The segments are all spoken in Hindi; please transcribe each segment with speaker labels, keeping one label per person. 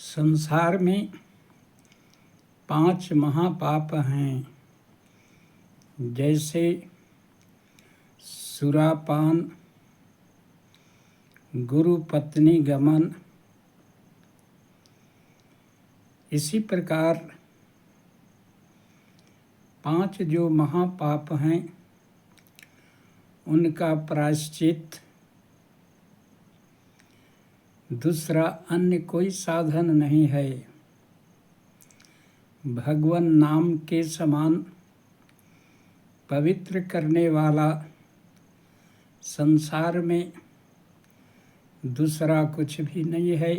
Speaker 1: संसार में 5 महापाप हैं, जैसे सुरापान, गुरु पत्नी गमन। इसी प्रकार 5 जो महापाप हैं उनका प्रायश्चित दूसरा अन्य कोई साधन नहीं है। भगवान नाम के समान पवित्र करने वाला संसार में दूसरा कुछ भी नहीं है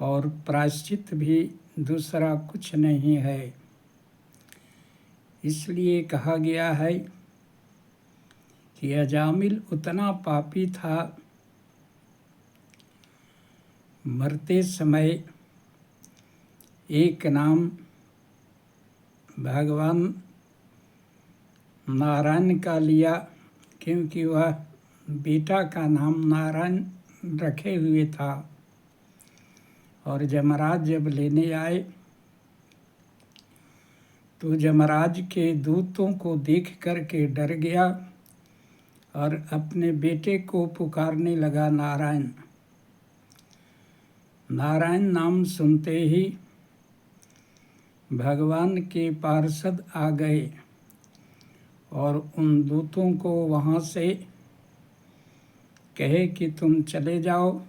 Speaker 1: और प्रायश्चित भी दूसरा कुछ नहीं है। इसलिए कहा गया है कि अजामिल उतना पापी था, मरते समय एक नाम भगवान नारायण का लिया, क्योंकि वह बेटा का नाम नारायण रखे हुए था। और यमराज जब लेने आए तो यमराज के दूतों को देख कर के डर गया और अपने बेटे को पुकारने लगा नारायण। नारायण नाम सुनते ही भगवान के पार्षद आ गए और उन दूतों को वहाँ से कहे कि तुम चले जाओ।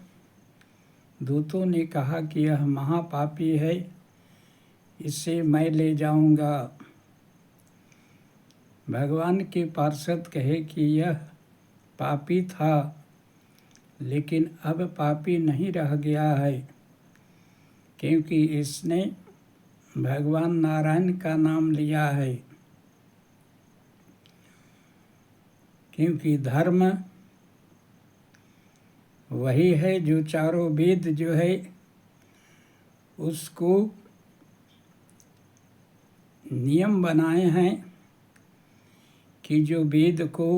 Speaker 1: दूतों ने कहा कि यह महापापी है, इसे मैं ले जाऊंगा। भगवान के पार्षद कहे कि यह पापी था, लेकिन अब पापी नहीं रह गया है, क्योंकि इसने भगवान नारायण का नाम लिया है। क्योंकि धर्म वही है जो चारों वेद जो है उसको नियम बनाए हैं कि जो वेद को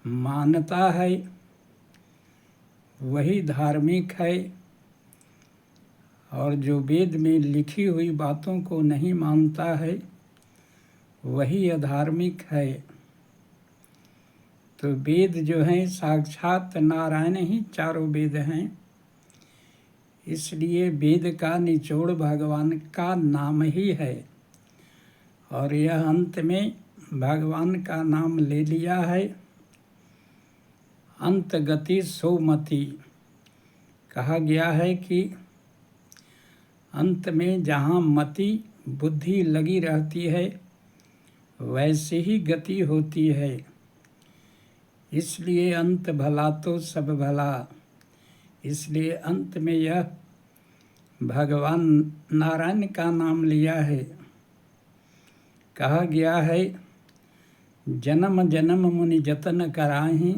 Speaker 1: मानता है वही धार्मिक है, और जो वेद में लिखी हुई बातों को नहीं मानता है वही अधार्मिक है। तो वेद जो हैं साक्षात नारायण ही चारों वेद हैं। इसलिए वेद का निचोड़ भगवान का नाम ही है, और यह अंत में भगवान का नाम ले लिया है। अंत गति सोमति कहा गया है कि अंत में जहाँ मति बुद्धि लगी रहती है वैसे ही गति होती है। इसलिए अंत भला तो सब भला। इसलिए अंत में यह भगवान नारायण का नाम लिया है। कहा गया है जन्म जन्म मुनि जतन कराहि,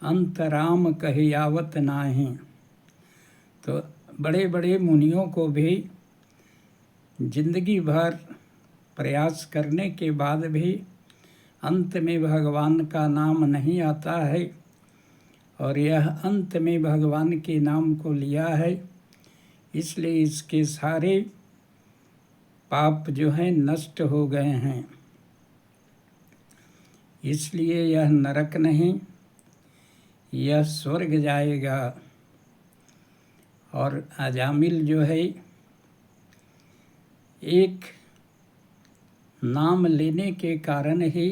Speaker 1: अंत राम कहियावत नाही। तो बड़े बड़े मुनियों को भी जिंदगी भर प्रयास करने के बाद भी अंत में भगवान का नाम नहीं आता है, और यह अंत में भगवान के नाम को लिया है। इसलिए इसके सारे पाप जो हैं नष्ट हो गए हैं। इसलिए यह नरक नहीं, यह स्वर्ग जाएगा। और अजामिल जो है एक नाम लेने के कारण ही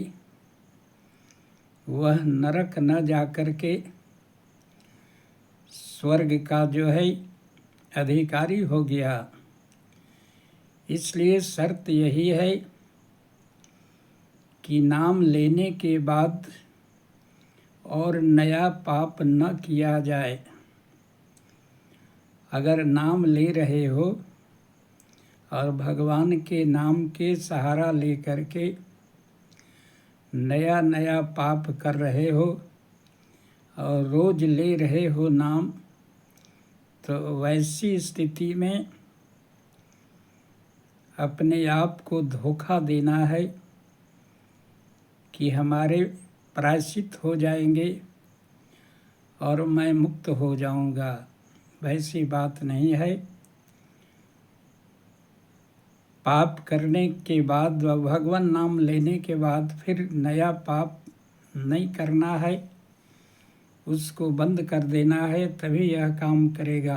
Speaker 1: वह नरक न जाकर के स्वर्ग का जो है अधिकारी हो गया। इसलिए शर्त यही है कि नाम लेने के बाद और नया पाप न किया जाए। अगर नाम ले रहे हो और भगवान के नाम के सहारा लेकर के नया नया पाप कर रहे हो और रोज ले रहे हो नाम, तो वैसी स्थिति में अपने आप को धोखा देना है कि हमारे प्रायश्चित हो जाएंगे और मैं मुक्त हो जाऊंगा। वैसी बात नहीं है। पाप करने के बाद व भगवान नाम लेने के बाद फिर नया पाप नहीं करना है, उसको बंद कर देना है, तभी यह काम करेगा।